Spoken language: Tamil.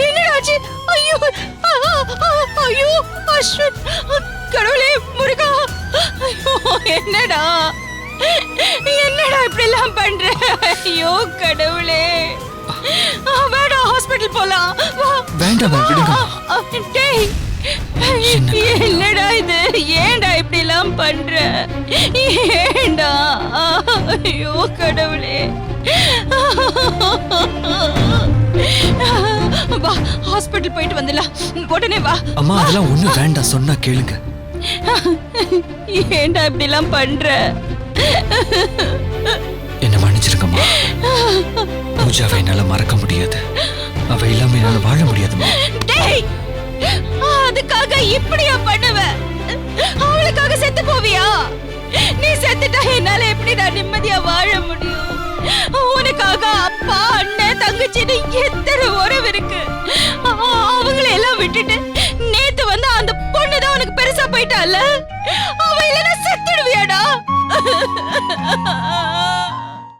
என்னடாச்சு? ஐயோ ஐயோ அஸ்வின், கடவுளே முருகா, ஐயோ என்னடா என்னடா இப்படி எல்லாம் பண்ற? ஐயோ கடவுளே, வேடா ஹாஸ்பிடல் போலாம். வேண்டாம் விடுங்க. டேய், என்னடா இது? ஏன்டா இப்படி எல்லாம் பண்ற? ஏன்டா? ஐயோ கடவுளே, வா ஹாஸ்பிடல் போயிட்டு வந்துடலாம். உடனே வா. அம்மா அதெல்லாம் ஒண்ணு வேண்டாம், சொன்னா கேளுங்க. ஏன்டா இப்படி எல்லாம் பண்ற? என்ன மன்னிச்சிருங்கம்மா. பூஜாவை என்னால மறக்க முடியாது, அவ இல்லாம என்னால வாழ முடியாதுமா. டேய், அதுக்காக இப்படியா பண்ணுவ? அவளுக்காக செத்து போவியா? நீ செத்துட்டா என்னால எப்படிடா நிம்மதியா வாழ முடியும்? உனக்காக அப்பா, அண்ணன், தங்கச்சின்னு எத்தனை உறவு இருக்கு. அவங்களை எல்லாம் விட்டுட்டு நேத்து வந்து அந்த பொண்ணுதான் உனக்கு பெருசா போயிட்டால, அவ இல்லைன்னா செத்துடுவியாடா?